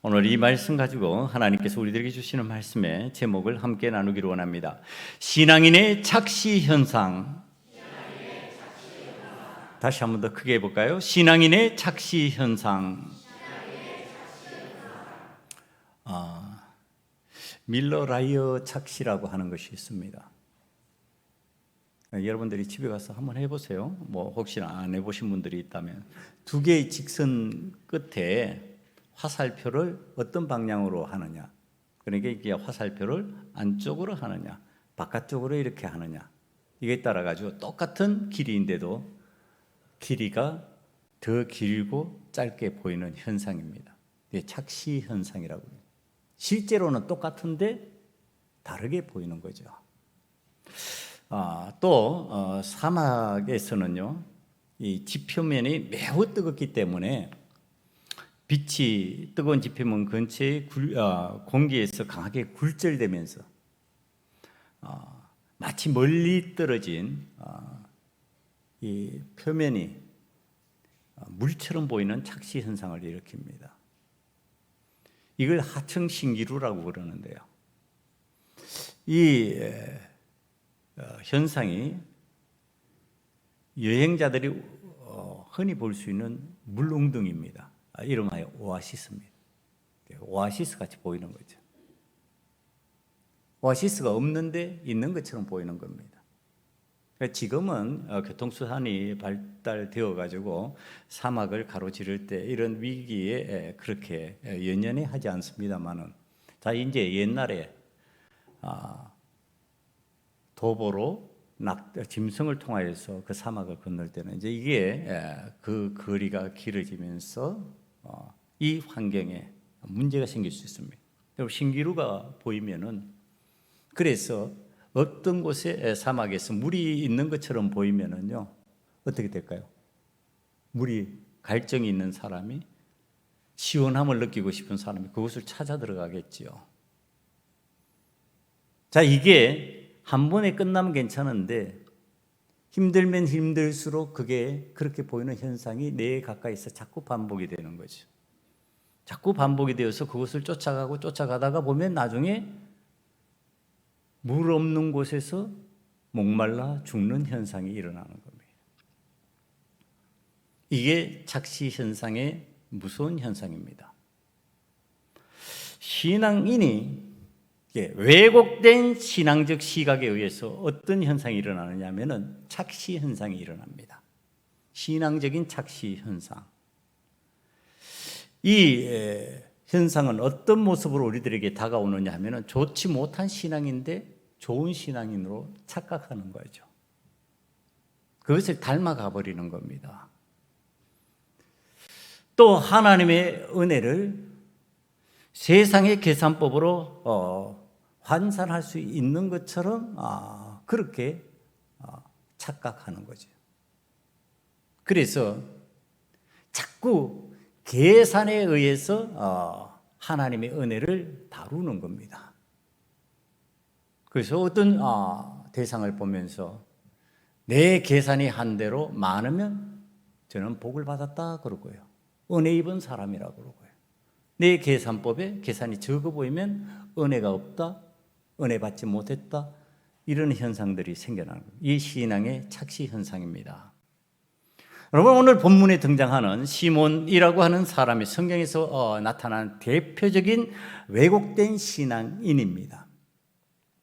오늘 이 말씀 가지고 하나님께서 우리들에게 주시는 말씀의 제목을 함께 나누기를 원합니다. 신앙인의 착시 현상. 다시 한 번 더 크게 해볼까요? 신앙인의 착시 현상. 밀러 라이어 착시라고 하는 것이 있습니다. 여러분들이 집에 가서 한번 해보세요. 뭐 혹시나 안 해보신 분들이 있다면 두 개의 직선 끝에 화살표를 어떤 방향으로 하느냐, 그러니까 이게 화살표를 안쪽으로 하느냐 바깥쪽으로 이렇게 하느냐, 이게 따라 가지고 똑같은 길이인데도 길이가 더 길고 짧게 보이는 현상입니다. 이게 착시 현상이라고 합니다. 실제로는 똑같은데 다르게 보이는 거죠. 또 사막에서는요, 이 지표면이 매우 뜨겁기 때문에 빛이 뜨거운 지표면 근처에 공기에서 강하게 굴절되면서 마치 멀리 떨어진 이 표면이 물처럼 보이는 착시 현상을 일으킵니다. 이걸 하청신기루라고 그러는데요. 이 현상이 여행자들이 흔히 볼 수 있는 물웅덩이입니다. 이름하여 오아시스입니다. 오아시스 같이 보이는 거죠. 오아시스가 없는데 있는 것처럼 보이는 겁니다. 지금은 교통수단이 발달되어 가지고 사막을 가로지를 때 이런 위기에 그렇게 연연해 하지 않습니다만은, 자, 이제 옛날에 도보로 짐승을 통하여서 그 사막을 건널 때는 이제 이게 그 거리가 길어지면서 이 환경에 문제가 생길 수 있습니다. 신기루가 보이면은, 그래서 어떤 곳에 사막에서 물이 있는 것처럼 보이면은요, 어떻게 될까요? 물이 갈증이 있는 사람이, 시원함을 느끼고 싶은 사람이 그곳을 찾아 들어가겠지요. 자, 이게 한 번에 끝나면 괜찮은데 힘들면 힘들수록 그게 그렇게 보이는 현상이 내 가까이서 자꾸 반복이 되는 거죠. 자꾸 반복이 되어서 그것을 쫓아가다가 보면 나중에 물 없는 곳에서 목말라 죽는 현상이 일어나는 겁니다. 이게 착시 현상의 무서운 현상입니다. 신앙인이 왜곡된 신앙적 시각에 의해서 어떤 현상이 일어나느냐 하면은 착시 현상이 일어납니다. 신앙적인 착시 현상. 이 현상은 어떤 모습으로 우리들에게 다가오느냐 하면은 좋지 못한 신앙인데 좋은 신앙인으로 착각하는 거죠. 그것을 닮아가 버리는 겁니다. 또 하나님의 은혜를 세상의 계산법으로 환산할 수 있는 것처럼 그렇게 착각하는 거죠. 그래서 자꾸 계산에 의해서 하나님의 은혜를 다루는 겁니다. 그래서 어떤 대상을 보면서 내 계산이 한 대로 많으면 저는 복을 받았다 그러고요, 은혜 입은 사람이라고 그러고요, 내 계산법에 계산이 적어 보이면 은혜가 없다, 은혜 받지 못했다, 이런 현상들이 생겨나는 겁니다. 이 신앙의 착시 현상입니다. 여러분, 오늘 본문에 등장하는 시몬이라고 하는 사람이 성경에서 나타난 대표적인 왜곡된 신앙인입니다.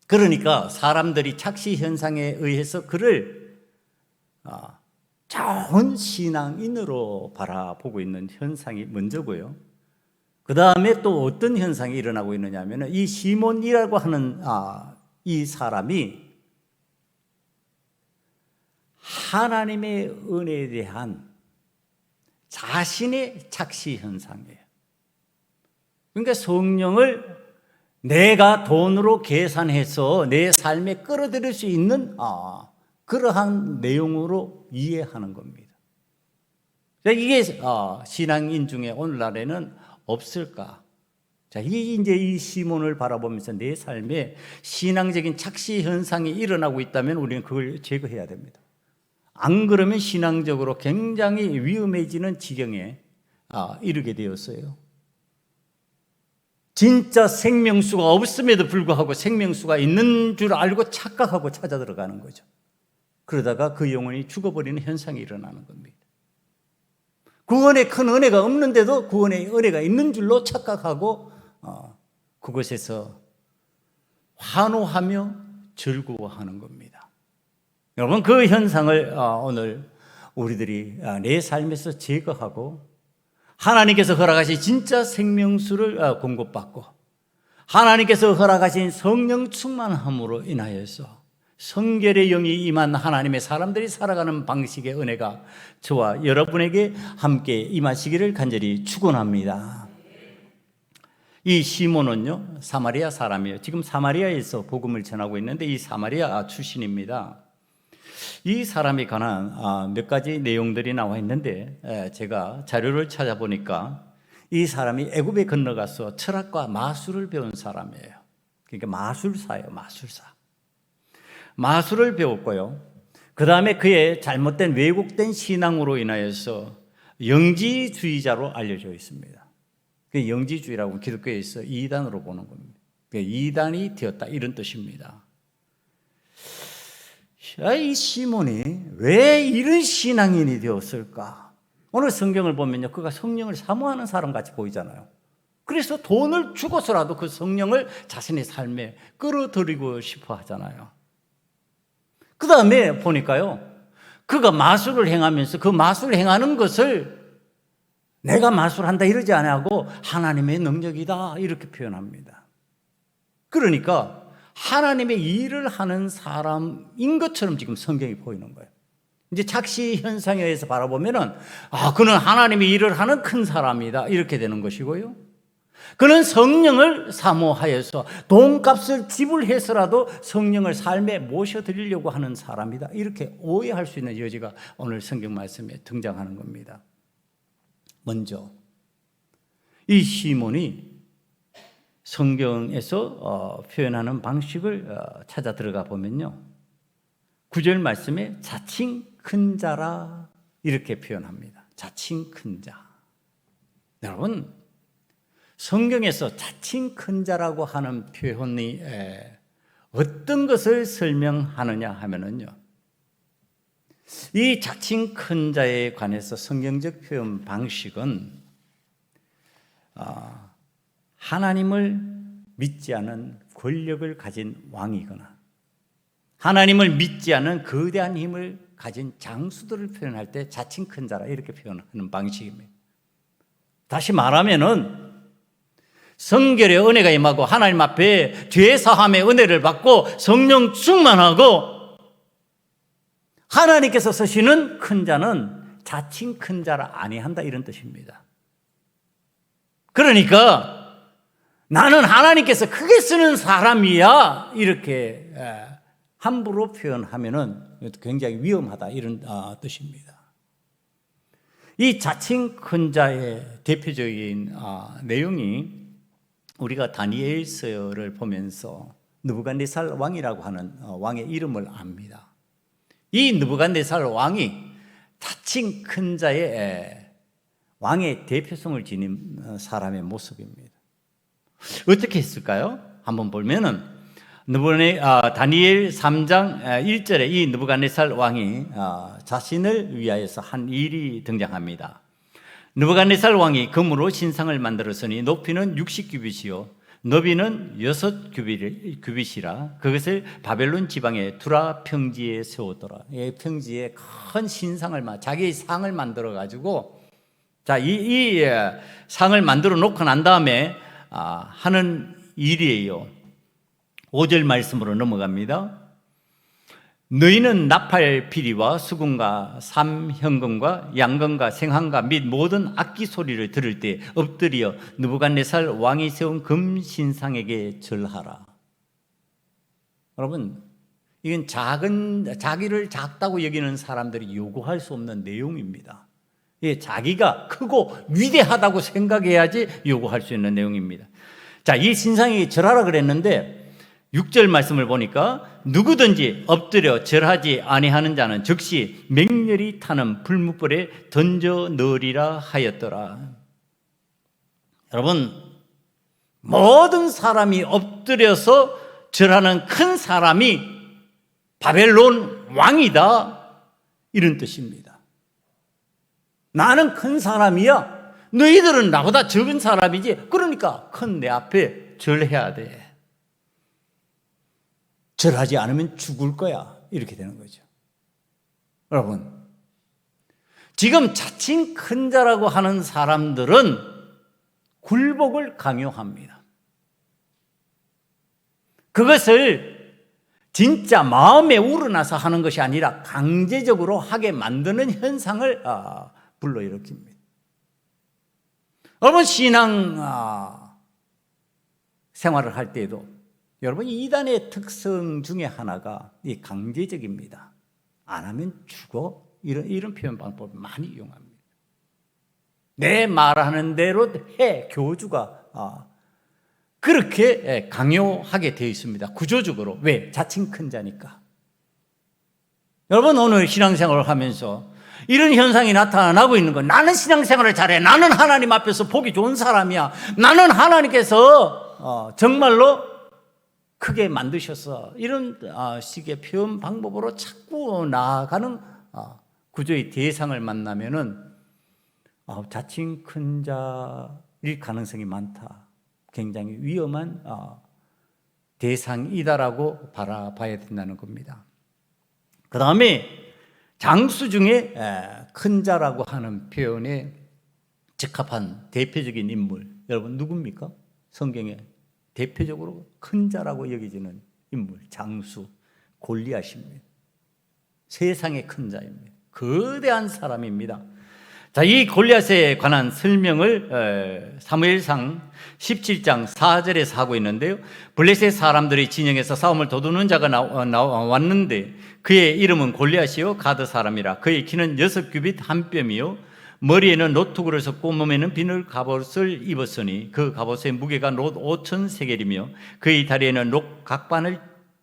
그러니까 사람들이 착시 현상에 의해서 그를 좋은 신앙인으로 바라보고 있는 현상이 먼저고요. 그 다음에 또 어떤 현상이 일어나고 있느냐 하면, 이 시몬이라고 하는 이 사람이 하나님의 은혜에 대한 자신의 착시 현상이에요. 그러니까 성령을 내가 돈으로 계산해서 내 삶에 끌어들일 수 있는 그러한 내용으로 이해하는 겁니다. 이게 신앙인 중에 오늘날에는 없을까? 자, 이제 이 시몬을 바라보면서 내 삶에 신앙적인 착시 현상이 일어나고 있다면 우리는 그걸 제거해야 됩니다. 안 그러면 신앙적으로 굉장히 위험해지는 지경에 이르게 되었어요. 진짜 생명수가 없음에도 불구하고 생명수가 있는 줄 알고 착각하고 찾아 들어가는 거죠. 그러다가 그 영혼이 죽어버리는 현상이 일어나는 겁니다. 구원에 큰 은혜가 없는데도 구원에 은혜가 있는 줄로 착각하고 그곳에서 환호하며 즐거워하는 겁니다. 여러분, 그 현상을 오늘 우리들이 내 삶에서 제거하고 하나님께서 허락하신 진짜 생명수를 공급받고 하나님께서 허락하신 성령 충만함으로 인하여서 성결의 영이 임한 하나님의 사람들이 살아가는 방식의 은혜가 저와 여러분에게 함께 임하시기를 간절히 축원합니다. 이 시몬은요, 사마리아 사람이에요. 지금 사마리아에서 복음을 전하고 있는데 이 사마리아 출신입니다. 이 사람에 관한 몇 가지 내용들이 나와 있는데 제가 자료를 찾아보니까 이 사람이 애굽에 건너가서 철학과 마술을 배운 사람이에요. 그러니까 마술사예요. 마술을 배웠고요. 그 다음에 그의 잘못된 왜곡된 신앙으로 인하여서 영지주의자로 알려져 있습니다. 그 영지주의라고 기독교에서 이단으로 보는 겁니다. 이단이 되었다 이런 뜻입니다. 이 시몬이 왜 이런 신앙인이 되었을까? 오늘 성경을 보면요, 그가 성령을 사모하는 사람 같이 보이잖아요. 그래서 돈을 주고서라도 그 성령을 자신의 삶에 끌어들이고 싶어 하잖아요. 그 다음에 보니까요, 그가 마술을 행하면서 그 마술을 행하는 것을 내가 마술한다 이러지 않고 하나님의 능력이다 이렇게 표현합니다. 그러니까 하나님의 일을 하는 사람인 것처럼 지금 성경이 보이는 거예요. 이제 착시 현상에 의해서 바라보면은 그는 하나님의 일을 하는 큰 사람이다 이렇게 되는 것이고요. 그는 성령을 사모하여서 돈값을 지불해서라도 성령을 삶에 모셔드리려고 하는 사람이다 이렇게 오해할 수 있는 여지가 오늘 성경 말씀에 등장하는 겁니다. 먼저 이 시몬이 성경에서 표현하는 방식을 찾아 들어가 보면요, 9절 말씀에 자칭 큰 자라 이렇게 표현합니다. 자칭 큰 자. 여러분, 성경에서 자칭 큰 자라고 하는 표현이 어떤 것을 설명하느냐 하면은요, 이 자칭 큰 자에 관해서 성경적 표현 방식은 하나님을 믿지 않은 권력을 가진 왕이거나 하나님을 믿지 않은 거대한 힘을 가진 장수들을 표현할 때 자칭 큰 자라 이렇게 표현하는 방식입니다. 다시 말하면은 성결의 은혜가 임하고 하나님 앞에 죄 사함의 은혜를 받고 성령 충만하고 하나님께서 쓰시는 큰 자는 자칭 큰 자라 아니한다 이런 뜻입니다. 그러니까 나는 하나님께서 크게 쓰는 사람이야 이렇게 함부로 표현하면은 굉장히 위험하다 이런 뜻입니다. 이 자칭 큰 자의 대표적인 내용이 우리가 다니엘서를 보면서 느부갓네살 왕이라고 하는 왕의 이름을 압니다. 이 느부갓네살 왕이 자칭 큰 자의 왕의 대표성을 지닌 사람의 모습입니다. 어떻게 했을까요? 한번 보면은 다니엘 3장 1절에 이 느부갓네살 왕이 자신을 위하여서 한 일이 등장합니다. 느부갓네살 왕이 금으로 신상을 만들었으니 높이는 60규빗이요 너비는 6규빗이라 그것을 바벨론 지방의 두라 평지에 세웠더라. 이 평지에 큰 신상을 자기의 상을 만들어 가지고 이 상을 만들어 놓고 난 다음에 하는 일이에요. 5절 말씀으로 넘어갑니다. 너희는 나팔 피리와 수금과 삼현금과 양금과 생황과 및 모든 악기 소리를 들을 때 엎드려 느부갓네살 왕이 세운 금신상에게 절하라. 여러분, 이건 자기를 작다고 여기는 사람들이 요구할 수 없는 내용입니다. 자기가 크고 위대하다고 생각해야지 요구할 수 있는 내용입니다. 이 신상에게 절하라 그랬는데 6절 말씀을 보니까 누구든지 엎드려 절하지 아니하는 자는 즉시 맹렬히 타는 불무불에 던져 넣으리라 하였더라. 여러분, 모든 사람이 엎드려서 절하는 큰 사람이 바벨론 왕이다, 이런 뜻입니다. 나는 큰 사람이야, 너희들은 나보다 적은 사람이지, 그러니까 큰 내 앞에 절해야 돼. 절하지 않으면 죽을 거야, 이렇게 되는 거죠. 여러분, 지금 자칭 큰 자라고 하는 사람들은 굴복을 강요합니다. 그것을 진짜 마음에 우러나서 하는 것이 아니라 강제적으로 하게 만드는 현상을 불러일으킵니다. 여러분, 신앙 생활을 할 때에도 여러분, 이단의 특성 중에 하나가 이 강제적입니다. 안 하면 죽어, 이런 표현 방법을 많이 이용합니다. 내 말하는 대로 해, 교주가 그렇게 강요하게 되어 있습니다. 구조적으로. 왜? 자칭 큰 자니까. 여러분, 오늘 신앙생활을 하면서 이런 현상이 나타나고 있는 건, 나는 신앙생활을 잘해, 나는 하나님 앞에서 보기 좋은 사람이야, 나는 하나님께서 정말로 크게 만드셨어, 이런 식의 표현 방법으로 자꾸 나아가는 구조의 대상을 만나면은 자칭 큰 자일 가능성이 많다, 굉장히 위험한 대상이다라고 바라봐야 된다는 겁니다. 그 다음에 장수 중에 큰 자라고 하는 표현에 적합한 대표적인 인물, 여러분 누굽니까? 성경에 대표적으로 큰 자라고 여겨지는 인물, 장수 골리앗입니다. 세상의 큰 자입니다. 거대한 사람입니다. 자, 이 골리앗에 관한 설명을 사무엘상 17장 4절에서 하고 있는데요. 블레셋 사람들이 진영에서 싸움을 도두는 자가 왔는데 그의 이름은 골리앗이요 가드 사람이라. 그의 키는 6규빗 한 뼘이요 머리에는 노투구를 썼고 몸에는 비늘 갑옷을 입었으니 그 갑옷의 무게가 롯 5천 세겔이며 그의 다리에는 록 각반을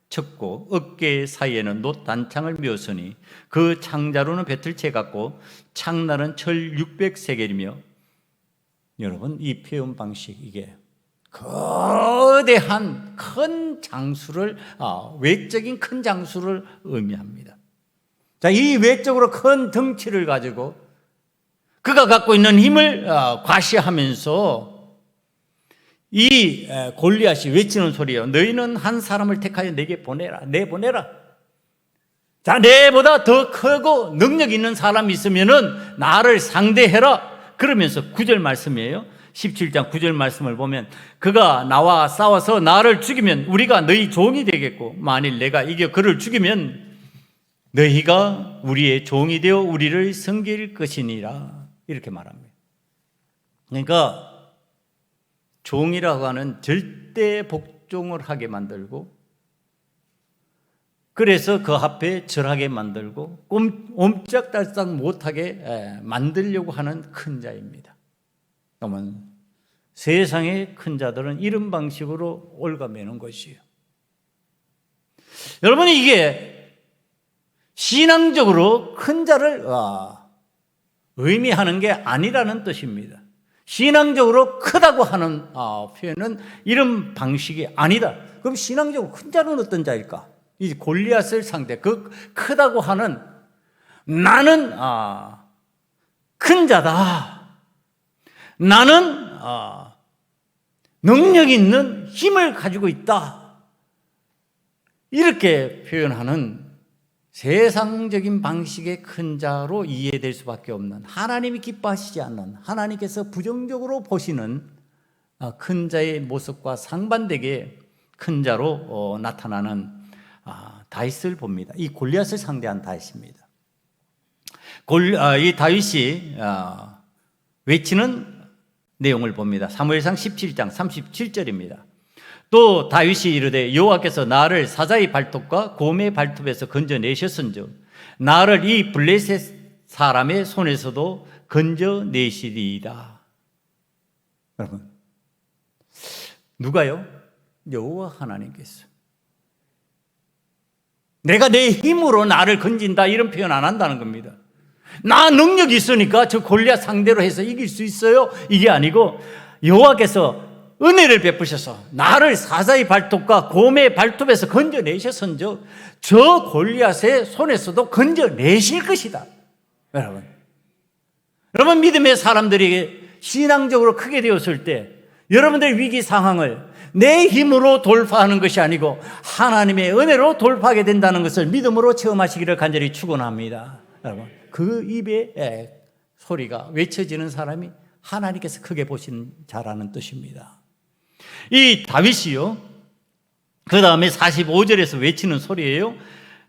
쳤고 어깨 사이에는 놋 단창을 메었으니 그 창자루는 배틀채 같고 창날은 철 600세겔이며. 여러분, 이 표현 방식, 이게 거대한 큰 장수를, 외적인 큰 장수를 의미합니다. 자, 이 외적으로 큰 덩치를 가지고 그가 갖고 있는 힘을 과시하면서 이 골리앗이 외치는 소리예요. 너희는 한 사람을 택하여 내게 보내라, 내보내라. 자, 내보다 더 크고 능력 있는 사람이 있으면은 나를 상대해라. 그러면서 9절 말씀이에요. 17장 9절 말씀을 보면 그가 나와 싸워서 나를 죽이면 우리가 너희 종이 되겠고 만일 내가 이겨 그를 죽이면 너희가 우리의 종이 되어 우리를 섬길 것이니라, 이렇게 말합니다. 그러니까 종이라고 하는 절대 복종을 하게 만들고, 그래서 그 앞에 절하게 만들고 옴짝달싹 못하게 만들려고 하는 큰 자입니다. 그러면 세상의 큰 자들은 이런 방식으로 올가매는 것이에요. 여러분, 이게 신앙적으로 큰 자를 의미하는 게 아니라는 뜻입니다. 신앙적으로 크다고 하는 표현은 이런 방식이 아니다. 그럼 신앙적으로 큰 자는 어떤 자일까? 이 골리앗을 상대, 그 크다고 하는, 나는 큰 자다, 나는 능력 있는 힘을 가지고 있다, 이렇게 표현하는 세상적인 방식의 큰 자로 이해될 수밖에 없는, 하나님이 기뻐하시지 않는, 하나님께서 부정적으로 보시는 큰 자의 모습과 상반되게 큰 자로 나타나는 다윗을 봅니다. 이 골리앗을 상대한 다윗입니다. 이 다윗이 외치는 내용을 봅니다. 사무엘상 17장 37절입니다. 또 다윗이 이르되 여호와께서 나를 사자의 발톱과 곰의 발톱에서 건져내셨은즉 나를 이 블레셋 사람의 손에서도 건져내시리이다. 여러분, 누가요? 여호와 하나님께서. 내가 내 힘으로 나를 건진다, 이런 표현 안 한다는 겁니다. 나 능력이 있으니까 저 골리앗 상대로 해서 이길 수 있어요, 이게 아니고 여호와께서 은혜를 베푸셔서 나를 사자의 발톱과 곰의 발톱에서 건져내셨은즉 저 골리앗의 손에서도 건져내실 것이다. 여러분 믿음의 사람들에게 신앙적으로 크게 되었을 때 여러분들의 위기 상황을 내 힘으로 돌파하는 것이 아니고 하나님의 은혜로 돌파하게 된다는 것을 믿음으로 체험하시기를 간절히 축원합니다. 여러분 그 입에 소리가 외쳐지는 사람이 하나님께서 크게 보시는 자라는 뜻입니다. 이 다윗이요, 그 다음에 45절에서 외치는 소리예요.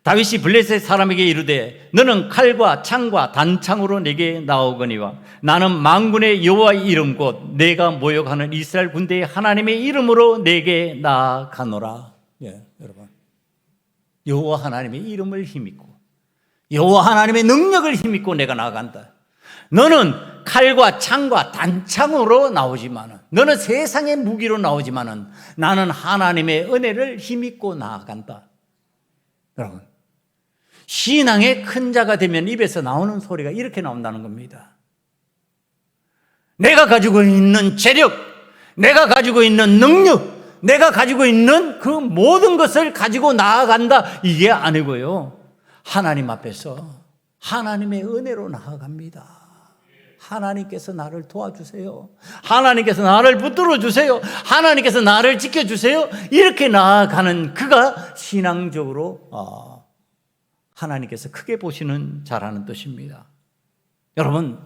다윗이 블레셋 사람에게 이르되 너는 칼과 창과 단창으로 내게 나오거니와 나는 만군의 여호와의 이름 곧 내가 모욕하는 이스라엘 군대의 하나님의 이름으로 내게 나아가노라. 여러분 여호와 하나님의 이름을 힘입고 여호와 하나님의 능력을 힘입고 내가 나아간다. 너는 칼과 창과 단창으로 나오지만은, 너는 세상의 무기로 나오지만은 나는 하나님의 은혜를 힘입고 나아간다. 여러분 신앙의 큰 자가 되면 입에서 나오는 소리가 이렇게 나온다는 겁니다. 내가 가지고 있는 재력, 내가 가지고 있는 능력, 내가 가지고 있는 그 모든 것을 가지고 나아간다, 이게 아니고요, 하나님 앞에서 하나님의 은혜로 나아갑니다. 하나님께서 나를 도와주세요, 하나님께서 나를 붙들어 주세요, 하나님께서 나를 지켜주세요, 이렇게 나아가는 그가 신앙적으로 하나님께서 크게 보시는 자라는 뜻입니다. 여러분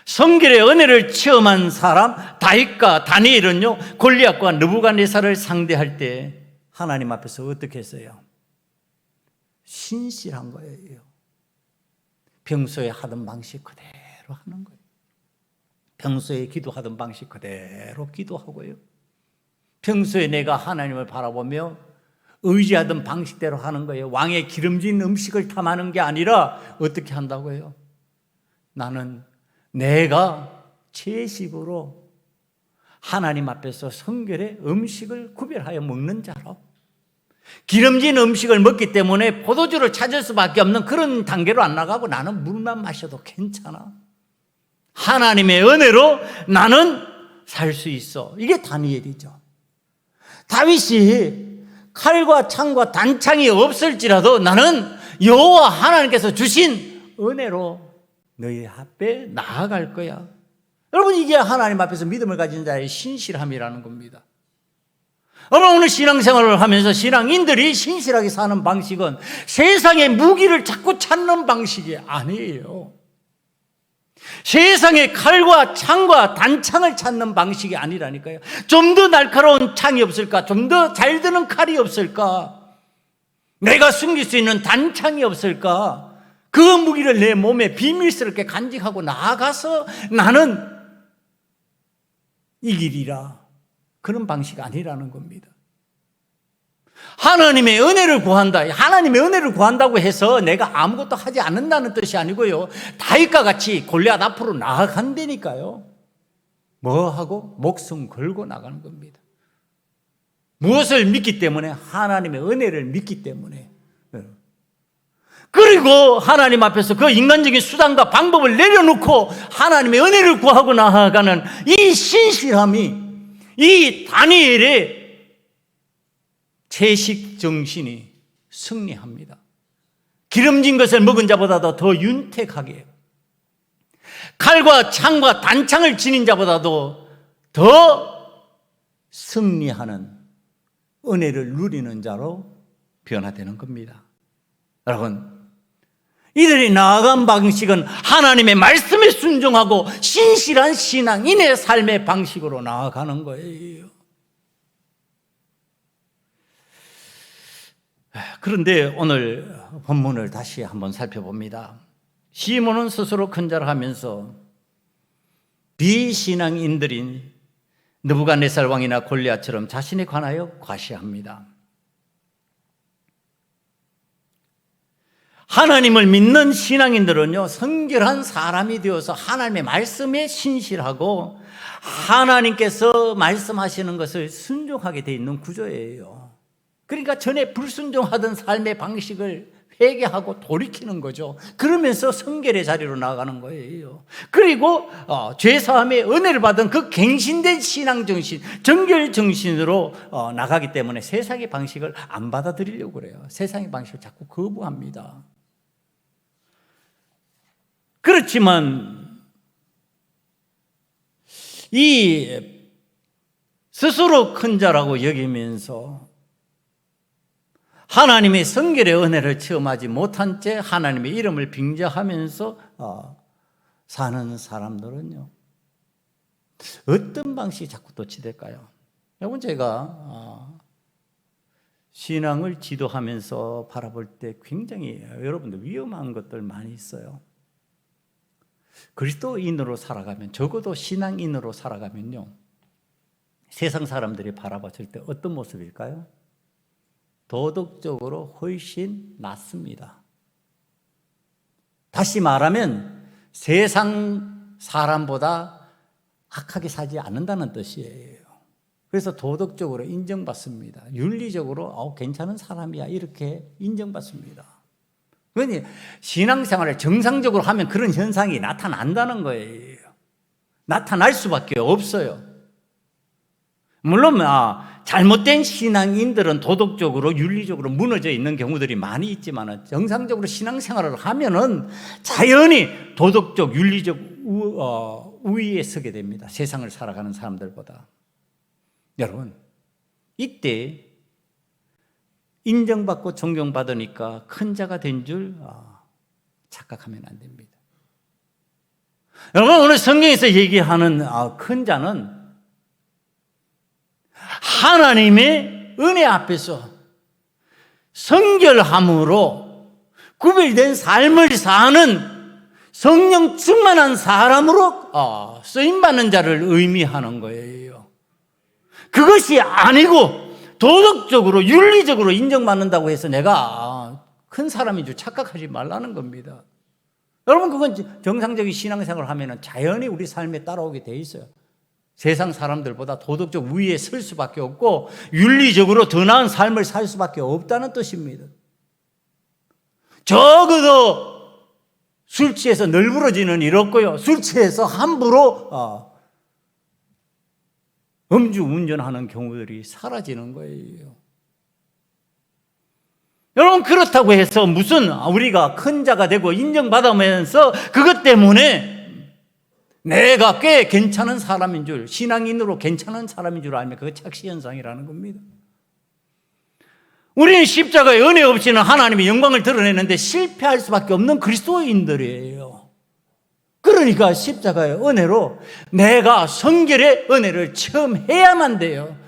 성결의 은혜를 체험한 사람 다윗과 다니엘은요, 골리앗과 느부갓네살을 상대할 때 하나님 앞에서 어떻게 했어요? 신실한 거예요. 평소에 하던 방식 그대로 하는 거예요. 평소에 기도하던 방식 그대로 기도하고요, 평소에 내가 하나님을 바라보며 의지하던 방식대로 하는 거예요. 왕의 기름진 음식을 탐하는 게 아니라 어떻게 한다고요? 나는 내가 채식으로 하나님 앞에서 성결의 음식을 구별하여 먹는 자로, 기름진 음식을 먹기 때문에 포도주를 찾을 수밖에 없는 그런 단계로 안 나가고 나는 물만 마셔도 괜찮아, 하나님의 은혜로 나는 살 수 있어. 이게 다니엘이죠. 다윗이 칼과 창과 단창이 없을지라도 나는 여호와 하나님께서 주신 은혜로 너희 앞에 나아갈 거야. 여러분 이게 하나님 앞에서 믿음을 가진 자의 신실함이라는 겁니다. 여러분 오늘 신앙생활을 하면서 신앙인들이 신실하게 사는 방식은 세상의 무기를 자꾸 찾는 방식이 아니에요. 세상의 칼과 창과 단창을 찾는 방식이 아니라니까요. 좀 더 날카로운 창이 없을까? 좀 더 잘 드는 칼이 없을까? 내가 숨길 수 있는 단창이 없을까? 그 무기를 내 몸에 비밀스럽게 간직하고 나아가서 나는 이기리라, 그런 방식이 아니라는 겁니다. 하나님의 은혜를 구한다. 하나님의 은혜를 구한다고 해서 내가 아무것도 하지 않는다는 뜻이 아니고요, 다윗과 같이 골리앗 앞으로 나아간다니까요. 뭐 하고? 목숨 걸고 나가는 겁니다. 무엇을 믿기 때문에? 하나님의 은혜를 믿기 때문에. 그리고 하나님 앞에서 그 인간적인 수단과 방법을 내려놓고 하나님의 은혜를 구하고 나아가는 이 신실함이, 이 다니엘의 채식 정신이 승리합니다. 기름진 것을 먹은 자보다도 더 윤택하게, 칼과 창과 단창을 지닌 자보다도 더 승리하는 은혜를 누리는 자로 변화되는 겁니다. 여러분 이들이 나아간 방식은 하나님의 말씀에 순종하고 신실한 신앙인의 삶의 방식으로 나아가는 거예요. 그런데 오늘 본문을 다시 한번 살펴봅니다. 시몬은 스스로 큰 자라 하면서 비신앙인들인 느부갓네살 왕이나 골리앗처럼 자신에 관하여 과시합니다. 하나님을 믿는 신앙인들은요, 성결한 사람이 되어서 하나님의 말씀에 신실하고 하나님께서 말씀하시는 것을 순종하게 되어 있는 구조예요. 그러니까 전에 불순종하던 삶의 방식을 회개하고 돌이키는 거죠. 그러면서 성결의 자리로 나아가는 거예요. 그리고 죄사함의 은혜를 받은 그 갱신된 신앙정신, 정결정신으로 나가기 때문에 세상의 방식을 안 받아들이려고 그래요. 세상의 방식을 자꾸 거부합니다. 그렇지만 이 스스로 큰 자라고 여기면서 하나님의 성결의 은혜를 체험하지 못한 채 하나님의 이름을 빙자하면서 사는 사람들은요, 어떤 방식이 자꾸 도취될까요? 여러분, 제가 신앙을 지도하면서 바라볼 때 굉장히 여러분들 위험한 것들 많이 있어요. 그리스도인으로 살아가면, 적어도 신앙인으로 살아가면요, 세상 사람들이 바라봤을 때 어떤 모습일까요? 도덕적으로 훨씬 낫습니다. 다시 말하면 세상 사람보다 악하게 살지 않는다는 뜻이에요. 그래서 도덕적으로 인정받습니다. 윤리적으로 괜찮은 사람이야 이렇게 인정받습니다. 그러니 신앙생활을 정상적으로 하면 그런 현상이 나타난다는 거예요. 나타날 수밖에 없어요. 물론 잘못된 신앙인들은 도덕적으로 윤리적으로 무너져 있는 경우들이 많이 있지만 정상적으로 신앙생활을 하면은 자연히 도덕적 윤리적 우위에 서게 됩니다. 세상을 살아가는 사람들보다. 여러분, 이때 인정받고 존경받으니까 큰 자가 된 줄 착각하면 안 됩니다. 여러분, 오늘 성경에서 얘기하는 큰 자는 하나님의 은혜 앞에서 성결함으로 구별된 삶을 사는 성령 충만한 사람으로 쓰임받는 자를 의미하는 거예요. 그것이 아니고 도덕적으로 윤리적으로 인정받는다고 해서 내가 큰 사람인 줄 착각하지 말라는 겁니다. 여러분, 그건 정상적인 신앙생활을 하면 자연히 우리 삶에 따라오게 돼 있어요. 세상 사람들보다 도덕적 위에 설 수밖에 없고 윤리적으로 더 나은 삶을 살 수밖에 없다는 뜻입니다. 적어도 술 취해서 널브러지는 일 없고요, 술 취해서 함부로 음주운전하는 경우들이 사라지는 거예요. 여러분, 그렇다고 해서 무슨 우리가 큰 자가 되고 인정받으면서 그것 때문에 내가 꽤 괜찮은 사람인 줄, 신앙인으로 괜찮은 사람인 줄 알면 그거 착시현상이라는 겁니다. 우리는 십자가의 은혜 없이는 하나님의 영광을 드러내는데 실패할 수밖에 없는 그리스도인들이에요. 그러니까 십자가의 은혜로 내가 성결의 은혜를 체험해야만 돼요.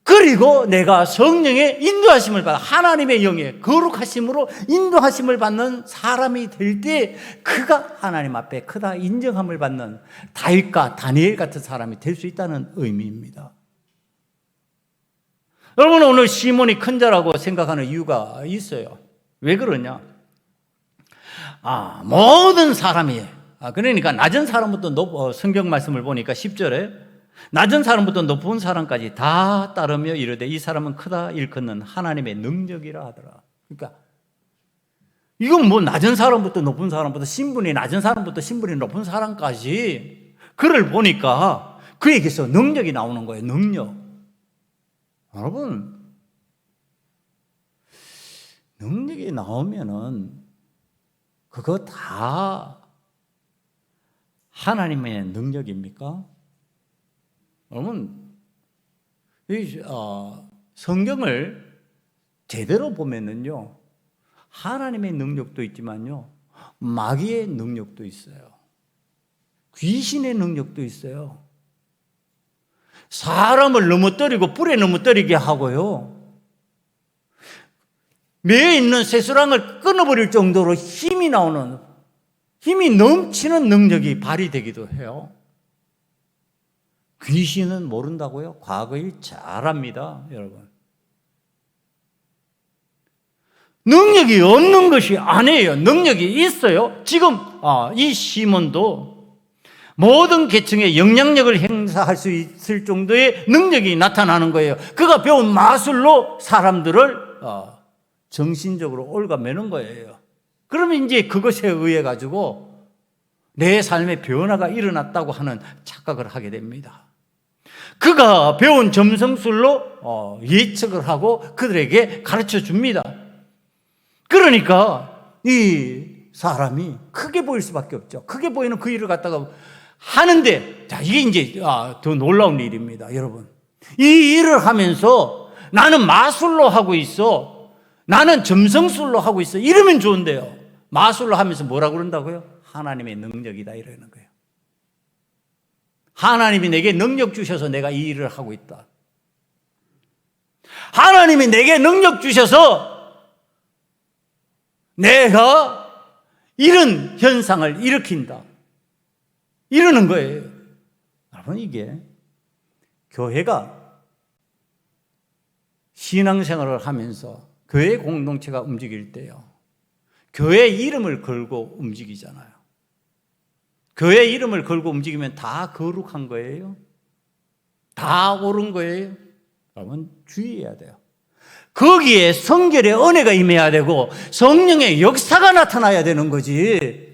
그리고 내가 성령의 인도하심을 받아 하나님의 영의 거룩하심으로 인도하심을 받는 사람이 될 때 그가 하나님 앞에 크다 인정함을 받는 다윗과 다니엘 같은 사람이 될 수 있다는 의미입니다. 여러분, 오늘 시몬이 큰 자라고 생각하는 이유가 있어요. 왜 그러냐? 모든 사람이, 그러니까 낮은 사람부터 성경 말씀을 보니까 10절에 낮은 사람부터 높은 사람까지 다 따르며 이르되 이 사람은 크다 일컫는 하나님의 능력이라 하더라. 그러니까 이건 뭐 낮은 사람부터 높은 사람부터 신분이 낮은 사람부터 신분이 높은 사람까지 그를 보니까 그에게서 능력이 나오는 거예요. 능력. 여러분, 능력이 나오면은 그거 다 하나님의 능력입니까? 여러분, 성경을 제대로 보면은요, 하나님의 능력도 있지만요, 마귀의 능력도 있어요. 귀신의 능력도 있어요. 사람을 넘어뜨리고 뿔에 넘어뜨리게 하고요, 매에 있는 쇠수랑을 끊어버릴 정도로 힘이 나오는, 힘이 넘치는 능력이 발휘되기도 해요. 귀신은 모른다고요? 과거일 잘합니다, 여러분. 능력이 없는 것이 아니에요. 능력이 있어요. 지금 이 시몬도 모든 계층의 영향력을 행사할 수 있을 정도의 능력이 나타나는 거예요. 그가 배운 마술로 사람들을 정신적으로 올가매는 거예요. 그러면 이제 그것에 의해 가지고 내 삶의 변화가 일어났다고 하는 착각을 하게 됩니다. 그가 배운 점성술로 예측을 하고 그들에게 가르쳐 줍니다. 그러니까 이 사람이 크게 보일 수밖에 없죠. 크게 보이는 그 일을 갖다가 하는데, 자, 이게 이제 더 놀라운 일입니다, 여러분. 이 일을 하면서 나는 마술로 하고 있어, 나는 점성술로 하고 있어, 이러면 좋은데요, 마술로 하면서 뭐라고 그런다고요? 하나님의 능력이다 이러는 거예요. 하나님이 내게 능력 주셔서 내가 이 일을 하고 있다. 하나님이 내게 능력 주셔서 내가 이런 현상을 일으킨다 이러는 거예요. 여러분, 이게 교회가 신앙생활을 하면서 교회 공동체가 움직일 때요, 교회 이름을 걸고 움직이잖아요. 교회 이름을 걸고 움직이면 다 거룩한 거예요? 다 옳은 거예요? 여러분, 주의해야 돼요. 거기에 성결의 은혜가 임해야 되고 성령의 역사가 나타나야 되는 거지.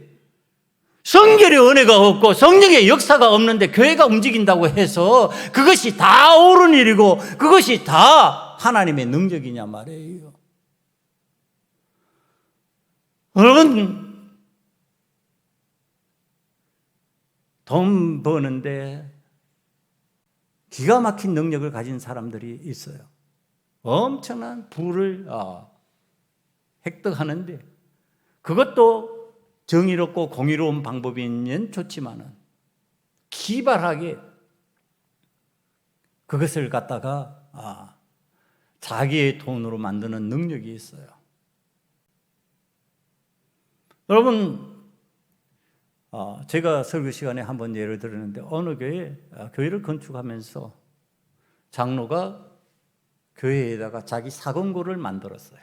성결의 은혜가 없고 성령의 역사가 없는데 교회가 움직인다고 해서 그것이 다 옳은 일이고 그것이 다 하나님의 능력이냐 말이에요. 여러분, 돈 버는데 기가 막힌 능력을 가진 사람들이 있어요. 엄청난 부를 획득하는데, 그것도 정의롭고 공의로운 방법이면 좋지만은 기발하게 그것을 갖다가 자기의 돈으로 만드는 능력이 있어요. 여러분, 제가 설교 시간에 한번 예를 들었는데, 어느 교회를 건축하면서 장로가 교회에다가 자기 사금고를 만들었어요.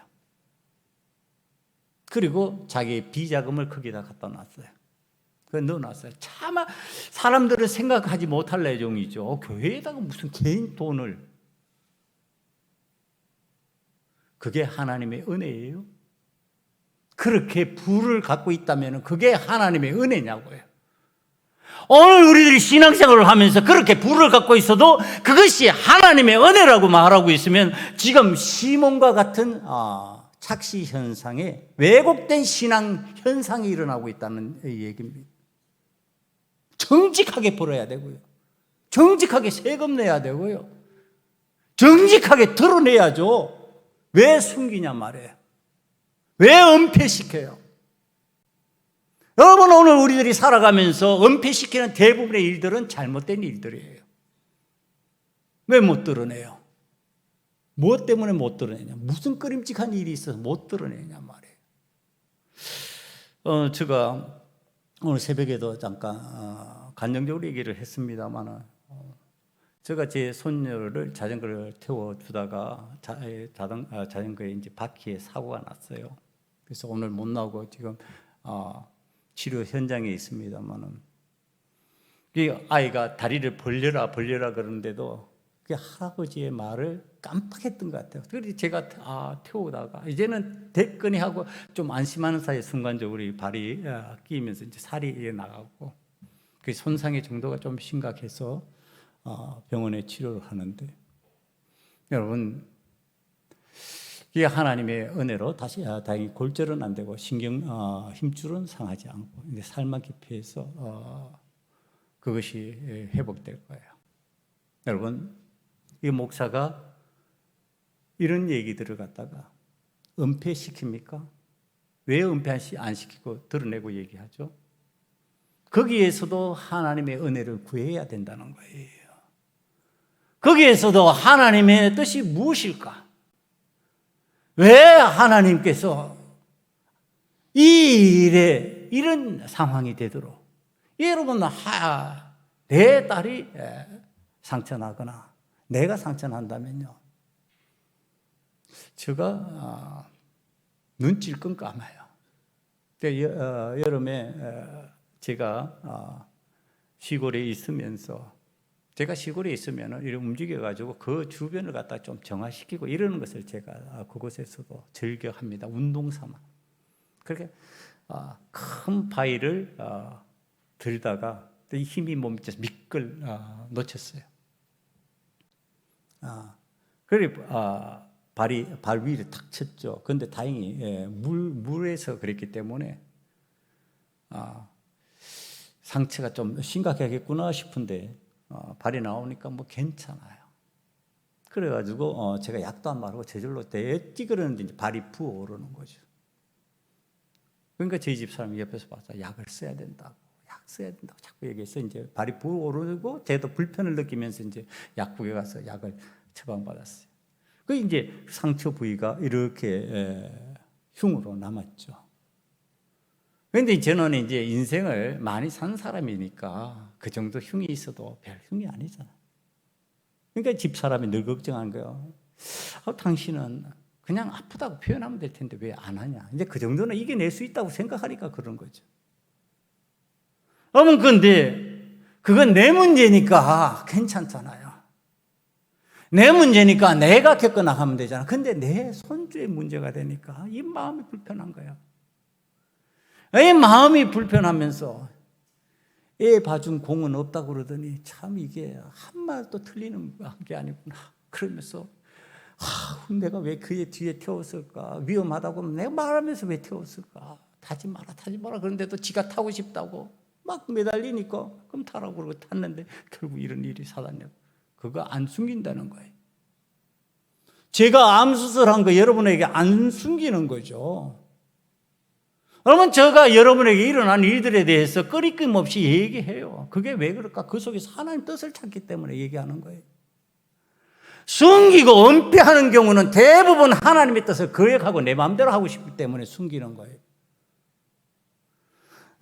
그리고 자기의 비자금을 거기다 갖다 놨어요. 그걸 넣어놨어요. 차마 사람들은 생각하지 못할 내용이죠. 교회에다가 무슨 개인 돈을. 그게 하나님의 은혜예요? 그렇게 부를 갖고 있다면 그게 하나님의 은혜냐고요. 오늘 우리들이 신앙생활을 하면서 그렇게 부를 갖고 있어도 그것이 하나님의 은혜라고 말하고 있으면 지금 시몬과 같은 착시 현상에 왜곡된 신앙 현상이 일어나고 있다는 얘기입니다. 정직하게 벌어야 되고요, 정직하게 세금 내야 되고요, 정직하게 드러내야죠. 왜 숨기냐 말이에요. 왜 은폐시켜요? 여러분, 오늘 우리들이 살아가면서 은폐시키는 대부분의 일들은 잘못된 일들이에요. 왜 못 드러내요? 무엇 때문에 못 드러내냐? 무슨 끄림직한 일이 있어서 못 드러내냐 말이에요. 제가 오늘 새벽에도 잠깐 간접적으로 얘기를 했습니다만, 제가 제 손녀를 자전거를 태워주다가 자전거에 이제 바퀴에 사고가 났어요. 그래서 오늘 못 나오고 지금 치료 현장에 있습니다만은, 이 아이가 다리를 벌려라 그러는데도 그 할아버지의 말을 깜빡했던 것 같아요. 그래서 제가 태우다가 이제는 됐거니 하고 좀 안심하는 사이에 순간적으로 발이 끼면서 이제 살이 나가고, 그 손상의 정도가 좀 심각해서 병원에 치료를 하는데, 여러분, 이게 하나님의 은혜로 다시 다행히 골절은 안 되고 힘줄은 상하지 않고 근데 살만 깊이해서 그것이 회복될 거예요. 여러분, 이 목사가 이런 얘기들을 갖다가 은폐시킵니까? 왜 은폐 안 시키고 드러내고 얘기하죠? 거기에서도 하나님의 은혜를 구해야 된다는 거예요. 거기에서도 하나님의 뜻이 무엇일까? 왜 하나님께서 이 일에 이런 상황이 되도록, 여러분, 내 딸이 상처나거나 내가 상처난다면요, 제가 눈치를 끔깜해요. 여름에 제가 시골에 있으면서 제가 시골에 있으면 이렇게 움직여가지고 그 주변을 갖다 좀 정화시키고 이러는 것을 제가 그곳에서도 즐겨합니다. 운동 삼아. 그렇게 큰 바위를 들다가 이 힘이 몸에 미끌 놓쳤어요. 그래 발 위를 탁 쳤죠. 그런데 다행히 물에서 그랬기 때문에 상처가 좀 심각하겠구나 싶은데 발이 나오니까 뭐 괜찮아요. 그래가지고 제가 약도 안 바르고 저절로 찌그러는데 이제 발이 부어오르는 거죠. 그러니까 저희 집 사람이 옆에서 봐서 약을 써야 된다고, 약 써야 된다고 자꾸 얘기해서 이제 발이 부어오르고 저도 불편을 느끼면서 이제 약국에 가서 약을 처방받았어요. 그 이제 상처 부위가 이렇게 흉으로 남았죠. 그런데 저는 이제 인생을 많이 산 사람이니까 그 정도 흉이 있어도 별 흉이 아니잖아요. 그러니까 집 사람이 늘 걱정하는 거예요. 당신은 그냥 아프다고 표현하면 될 텐데 왜 안 하냐. 이제 그 정도는 이겨낼 수 있다고 생각하니까 그런 거죠. 그런데 그건 내 문제니까 괜찮잖아요. 내 문제니까 내가 겪거나 하면 되잖아. 근데 내 손주의 문제가 되니까 이 마음이 불편한 거야. 이 마음이 불편하면서 애 봐준 공은 없다고 그러더니 참 이게 한말도 틀리는 게 아니구나. 그러면서 내가 왜 그의 뒤에 태웠을까? 위험하다고 하면 내가 말하면서 왜 태웠을까? 타지 마라. 그런데도 지가 타고 싶다고 막 매달리니까 그럼 타라고 그러고 탔는데 결국 이런 일이 사단이고 그거 안 숨긴다는 거예요. 제가 암 수술한 거 여러분에게 안 숨기는 거죠. 여러분, 제가 여러분에게 일어난 일들에 대해서 꺼리낌 없이 얘기해요. 그게 왜 그럴까? 그 속에서 하나님 뜻을 찾기 때문에 얘기하는 거예요. 숨기고 은폐하는 경우는 대부분 하나님의 뜻을 거역하고 내 마음대로 하고 싶기 때문에 숨기는 거예요.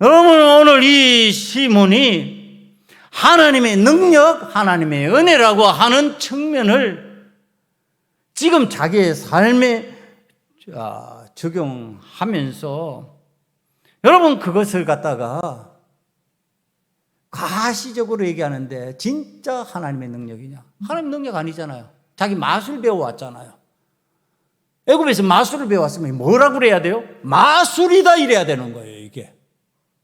여러분, 오늘 이 시문이 하나님의 능력, 하나님의 은혜라고 하는 측면을 지금 자기의 삶에 적용하면서 여러분 그것을 갖다가 가시적으로 얘기하는데 진짜 하나님의 능력이냐? 하나님 능력 아니잖아요. 자기 마술 배워왔잖아요. 애굽에서 마술을 배웠으면 뭐라고 그래야 돼요? 마술이다 이래야 되는 거예요, 이게.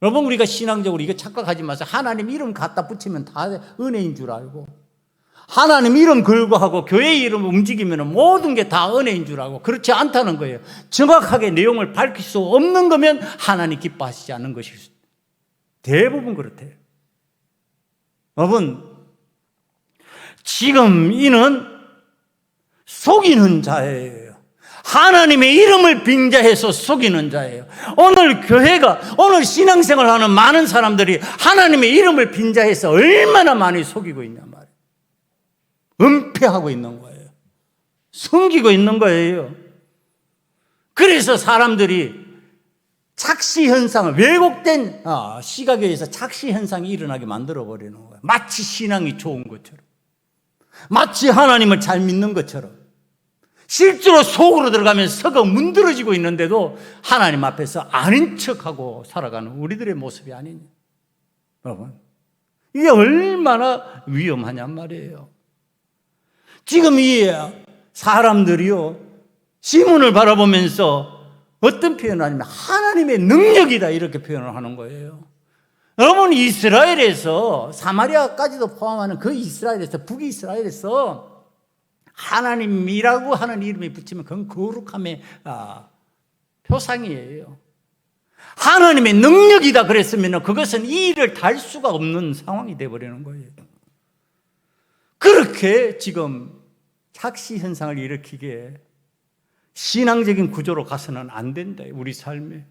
여러분, 우리가 신앙적으로 이거 착각하지 마세요. 하나님 이름 갖다 붙이면 다 은혜인 줄 알고, 하나님 이름 걸고 하고 교회 이름 움직이면 모든 게 다 은혜인 줄 알고, 그렇지 않다는 거예요. 정확하게 내용을 밝힐 수 없는 거면 하나님 기뻐하시지 않는 것이 대부분 그렇대요. 여러분, 지금 이는 속이는 자예요. 하나님의 이름을 빙자해서 속이는 자예요. 오늘 교회가, 오늘 신앙생활 하는 많은 사람들이 하나님의 이름을 빙자해서 얼마나 많이 속이고 있냔 말이에요. 은폐하고 있는 거예요. 숨기고 있는 거예요. 그래서 사람들이 착시 현상을, 왜곡된 시각에 의해서 착시 현상이 일어나게 만들어버리는 거예요. 마치 신앙이 좋은 것처럼, 마치 하나님을 잘 믿는 것처럼, 실제로 속으로 들어가면 썩어 문드러지고 있는데도 하나님 앞에서 아닌 척하고 살아가는 우리들의 모습이 아니냐. 여러분, 이게 얼마나 위험하냔 말이에요. 지금 이 사람들이요, 시문을 바라보면서 어떤 표현을 하냐면 하나님의 능력이다 이렇게 표현을 하는 거예요. 여러분, 이스라엘에서, 사마리아까지도 포함하는 그 이스라엘에서, 북이스라엘에서 하나님이라고 하는 이름이 붙이면 그건 거룩함의 표상이에요. 하나님의 능력이다 그랬으면 그것은 이 일을 달 수가 없는 상황이 되어버리는 거예요. 그렇게 지금 착시 현상을 일으키게 신앙적인 구조로 가서는 안 된다. 우리 삶에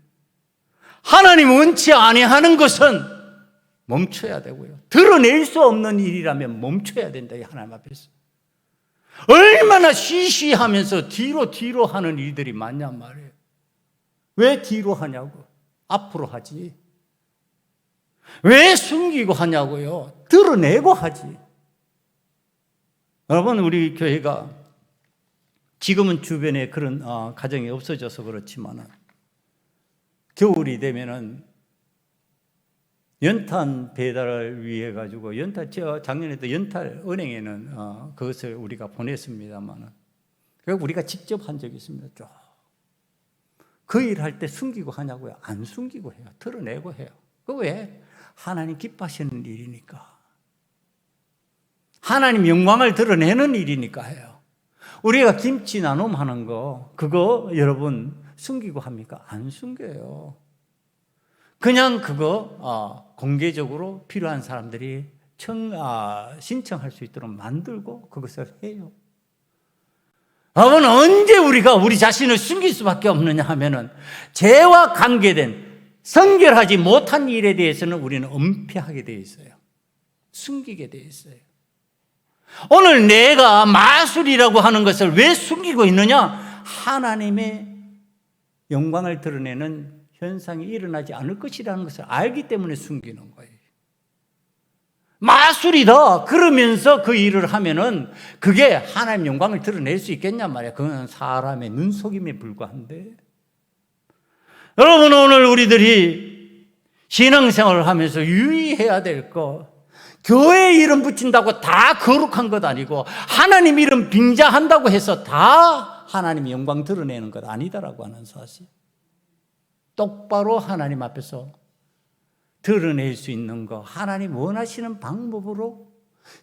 하나님 원치 아니하는 것은 멈춰야 되고요. 드러낼 수 없는 일이라면 멈춰야 된다. 하나님 앞에서 얼마나 쉬쉬하면서 뒤로 하는 일들이 많냔 말이에요. 왜 뒤로 하냐고. 앞으로 하지. 왜 숨기고 하냐고요. 드러내고 하지. 여러분, 우리 교회가 지금은 주변에 그런 가정이 없어져서 그렇지만 겨울이 되면은 연탄 배달을 위해 가지고 작년에도 연탄 은행에는 그것을 우리가 보냈습니다만은 우리가 직접 한 적이 있습니다. 쭉. 그 일 할 때 숨기고 하냐고요? 안 숨기고 해요. 드러내고 해요. 그 왜? 하나님 기뻐하시는 일이니까. 하나님 영광을 드러내는 일이니까 해요. 우리가 김치 나눔하는 거 그거 여러분 숨기고 합니까? 안 숨겨요. 그냥 그거 공개적으로 필요한 사람들이 신청할 수 있도록 만들고 그것을 해요. 여러분, 언제 우리가 우리 자신을 숨길 수밖에 없느냐 하면은 죄와 관계된 성결하지 못한 일에 대해서는 우리는 은폐하게 되어 있어요. 숨기게 되어 있어요. 오늘 내가 마술이라고 하는 것을 왜 숨기고 있느냐? 하나님의 영광을 드러내는 현상이 일어나지 않을 것이라는 것을 알기 때문에 숨기는 거예요. 마술이다 그러면서 그 일을 하면은 그게 하나님 영광을 드러낼 수 있겠냔 말이야. 그건 사람의 눈속임에 불과한데, 여러분, 오늘 우리들이 신앙생활을 하면서 유의해야 될 거, 교회 이름 붙인다고 다 거룩한 것 아니고 하나님 이름 빙자한다고 해서 다 하나님의 영광 드러내는 것 아니다라고 하는 사실, 똑바로 하나님 앞에서 드러낼 수 있는 거, 하나님 원하시는 방법으로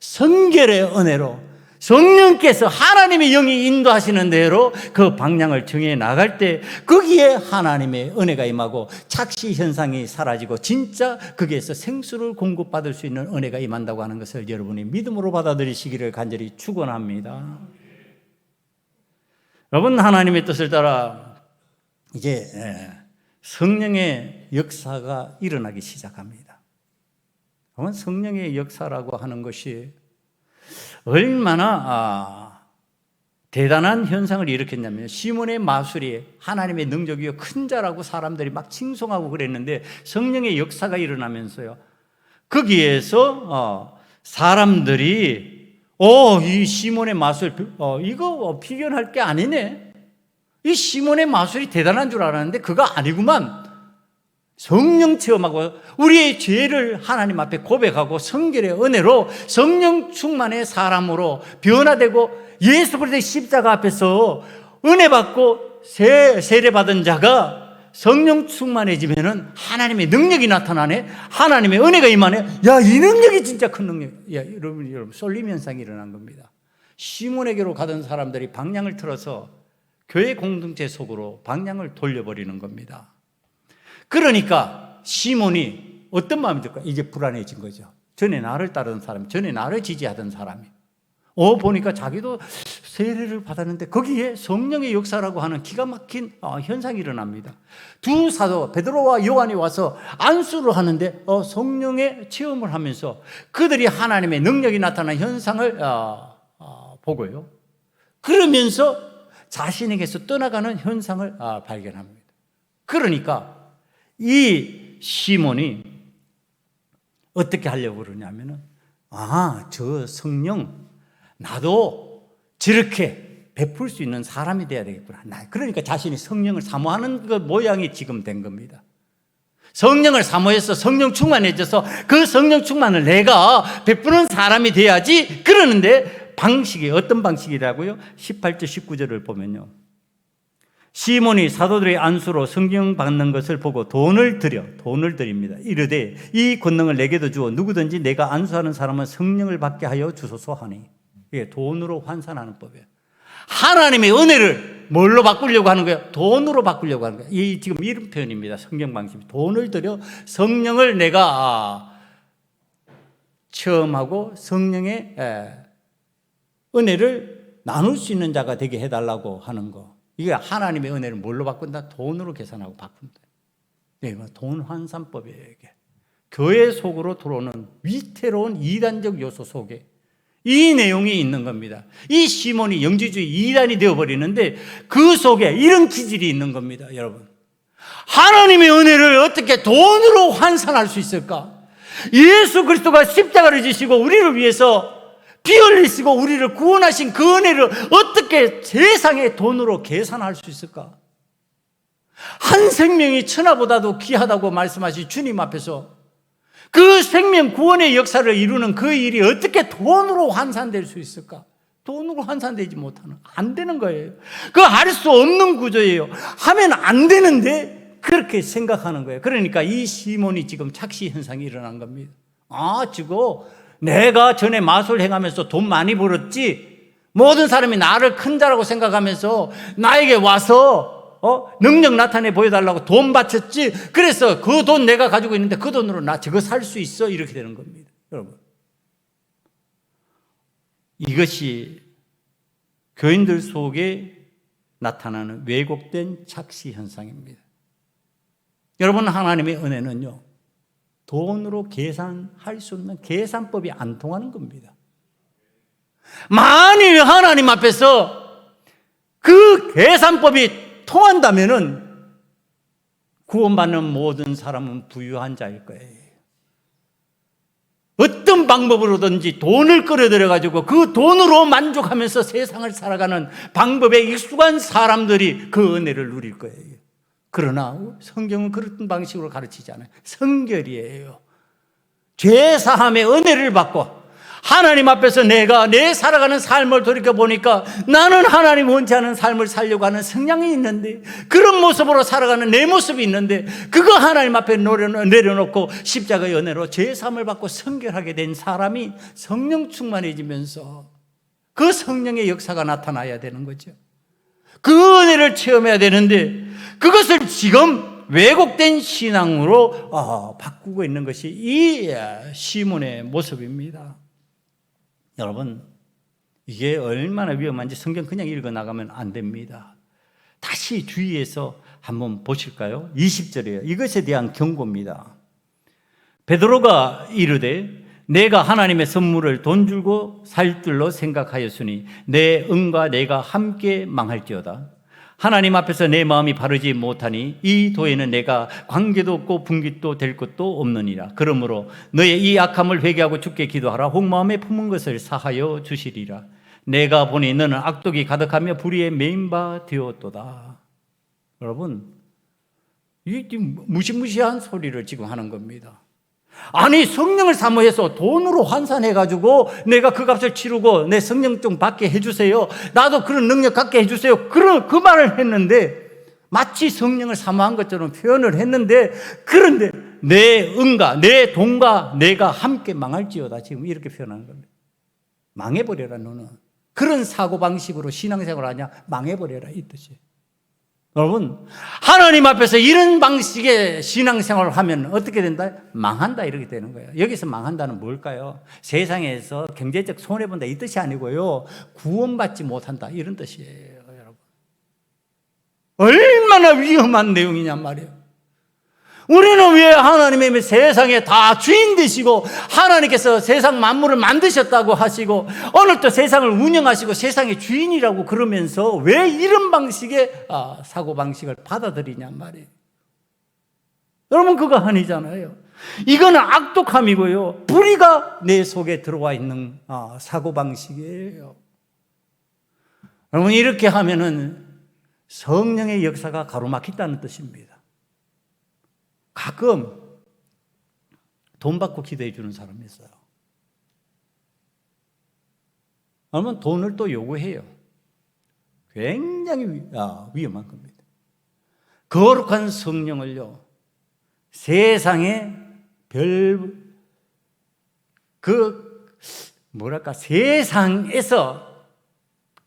성결의 은혜로 성령께서 하나님의 영이 인도하시는 대로 그 방향을 정해 나갈 때 거기에 하나님의 은혜가 임하고 착시 현상이 사라지고 진짜 거기에서 생수를 공급받을 수 있는 은혜가 임한다고 하는 것을 여러분이 믿음으로 받아들이시기를 간절히 축원합니다. 여러분, 하나님의 뜻을 따라 이제 성령의 역사가 일어나기 시작합니다. 성령의 역사라고 하는 것이 얼마나 대단한 현상을 일으켰냐면, 시몬의 마술이 하나님의 능력이요 큰 자라고 사람들이 막 칭송하고 그랬는데 성령의 역사가 일어나면서요, 거기에서 사람들이 이 시몬의 마술 이거 비견할 게 아니네, 이 시몬의 마술이 대단한 줄 알았는데 그거 아니구만. 성령 체험하고 우리의 죄를 하나님 앞에 고백하고 성결의 은혜로 성령 충만의 사람으로 변화되고 예수 그리스도의 십자가 앞에서 은혜 받고 세례 받은 자가 성령 충만해지면은 하나님의 능력이 나타나네, 하나님의 은혜가 임하네. 야, 이 능력이 진짜 큰 능력. 야, 여러분 쏠림 현상이 일어난 겁니다. 시몬에게로 가던 사람들이 방향을 틀어서 교회 공동체 속으로 방향을 돌려버리는 겁니다. 그러니까 시몬이 어떤 마음이 들까? 이제 불안해진 거죠. 전에 나를 따르던 사람, 전에 나를 지지하던 사람이 보니까 자기도 세례를 받았는데 거기에 성령의 역사라고 하는 기가 막힌 현상이 일어납니다. 두 사도 베드로와 요한이 와서 안수를 하는데 성령의 체험을 하면서 그들이 하나님의 능력이 나타난 현상을 보고요, 그러면서 자신에게서 떠나가는 현상을 발견합니다. 그러니까 이 시몬이 어떻게 하려고 그러냐면은, 저 성령 나도 저렇게 베풀 수 있는 사람이 돼야 되겠구나. 그러니까 자신이 성령을 사모하는 그 모양이 지금 된 겁니다. 성령을 사모해서 성령 충만해져서 그 성령 충만을 내가 베푸는 사람이 돼야지. 그러는데 방식이 어떤 방식이라고요? 18절 19절을 보면요, 시몬이 사도들의 안수로 성령 받는 것을 보고 돈을 드립니다. 이르되 이 권능을 내게도 주어 누구든지 내가 안수하는 사람은 성령을 받게 하여 주소서 하니. 이게 돈으로 환산하는 법이에요. 하나님의 은혜를 뭘로 바꾸려고 하는 거예요? 돈으로 바꾸려고 하는 거예요. 이 지금 이런 표현입니다. 성경 방식이. 돈을 들여 성령을 내가 체험하고 성령의 은혜를 나눌 수 있는 자가 되게 해달라고 하는 거. 이게 하나님의 은혜를 뭘로 바꾼다? 돈으로 계산하고 바꾼다. 돈 환산법이에요, 이게. 교회 속으로 들어오는 위태로운 이단적 요소 속에 이 내용이 있는 겁니다. 이 시몬이 영지주의 이단이 되어버리는데 그 속에 이런 기질이 있는 겁니다, 여러분. 하나님의 은혜를 어떻게 돈으로 환산할 수 있을까? 예수 그리스도가 십자가를 지시고 우리를 위해서 피 흘리시고 우리를 구원하신 그 은혜를 어떻게 세상의 돈으로 계산할 수 있을까? 한 생명이 천하보다도 귀하다고 말씀하신 주님 앞에서 그 생명 구원의 역사를 이루는 그 일이 어떻게 돈으로 환산될 수 있을까? 돈으로 환산되지 못하는, 안 되는 거예요. 그거 할 수 없는 구조예요. 하면 안 되는데 그렇게 생각하는 거예요. 그러니까 이 시몬이 지금 착시 현상이 일어난 겁니다. 지금 내가 전에 마술 행하면서 돈 많이 벌었지, 모든 사람이 나를 큰 자라고 생각하면서 나에게 와서 능력 나타내 보여달라고 돈 바쳤지, 그래서 그 돈 내가 가지고 있는데 그 돈으로 나 저거 살 수 있어, 이렇게 되는 겁니다. 여러분, 이것이 교인들 속에 나타나는 왜곡된 착시 현상입니다. 여러분, 하나님의 은혜는요, 돈으로 계산할 수 없는 계산법이 안 통하는 겁니다. 만일 하나님 앞에서 그 계산법이 통한다면은 구원받는 모든 사람은 부유한 자일 거예요. 어떤 방법으로든지 돈을 끌어들여가지고 그 돈으로 만족하면서 세상을 살아가는 방법에 익숙한 사람들이 그 은혜를 누릴 거예요. 그러나 성경은 그런 방식으로 가르치지 않아요. 성결이에요. 죄사함의 은혜를 받고 하나님 앞에서 내가 내 살아가는 삶을 돌이켜보니까 나는 하나님 원치 않은 삶을 살려고 하는 성향이 있는데, 그런 모습으로 살아가는 내 모습이 있는데, 그거 하나님 앞에 내려놓고 십자가의 은혜로 죄사함을 받고 성결하게 된 사람이 성령 충만해지면서 그 성령의 역사가 나타나야 되는 거죠. 그 은혜를 체험해야 되는데, 그것을 지금 왜곡된 신앙으로 바꾸고 있는 것이 이 시몬의 모습입니다. 여러분, 이게 얼마나 위험한지 성경 그냥 읽어 나가면 안 됩니다. 다시 주의해서 한번 보실까요? 20절이에요. 이것에 대한 경고입니다. 베드로가 이르되 내가 하나님의 선물을 돈 주고 살 줄로 생각하였으니 내 은과 내가 함께 망할지어다. 하나님 앞에서 내 마음이 바르지 못하니 이 도에는 내가 관계도 없고 분깃도 될 것도 없느니라. 그러므로 너의 이 악함을 회개하고 주께 기도하라. 혹마음에 품은 것을 사하여 주시리라. 내가 보니 너는 악독이 가득하며 불의에 매인 바 되었도다. 여러분, 이게 무시무시한 소리를 지금 하는 겁니다. 아니, 성령을 사모해서 돈으로 환산해가지고 내가 그 값을 치르고 내 성령 좀 받게 해주세요, 나도 그런 능력 갖게 해주세요, 그 말을 했는데, 마치 성령을 사모한 것처럼 표현을 했는데, 그런데 내 은과 내 돈과 내가 함께 망할지어다, 지금 이렇게 표현하는 겁니다. 망해버려라. 너는 그런 사고방식으로 신앙생활을 하냐, 망해버려라, 이 뜻이에요. 여러분, 하나님 앞에서 이런 방식의 신앙생활을 하면 어떻게 된다? 망한다, 이렇게 되는 거예요. 여기서 망한다는 뭘까요? 세상에서 경제적 손해본다, 이 뜻이 아니고요, 구원받지 못한다, 이런 뜻이에요. 여러분, 얼마나 위험한 내용이냔 말이에요. 우리는 왜 하나님의 세상에 다 주인 되시고 하나님께서 세상 만물을 만드셨다고 하시고 오늘 또 세상을 운영하시고 세상의 주인이라고 그러면서 왜 이런 방식의 사고방식을 받아들이냔 말이에요. 여러분, 그거 아니잖아요. 이거는 악독함이고요, 불의가 내 속에 들어와 있는 사고방식이에요. 여러분, 이렇게 하면은 성령의 역사가 가로막힌다는 뜻입니다. 가끔 돈 받고 기도해 주는 사람이 있어요. 그러면 돈을 또 요구해요. 굉장히 위험한 겁니다. 거룩한 성령을요, 세상에 세상에서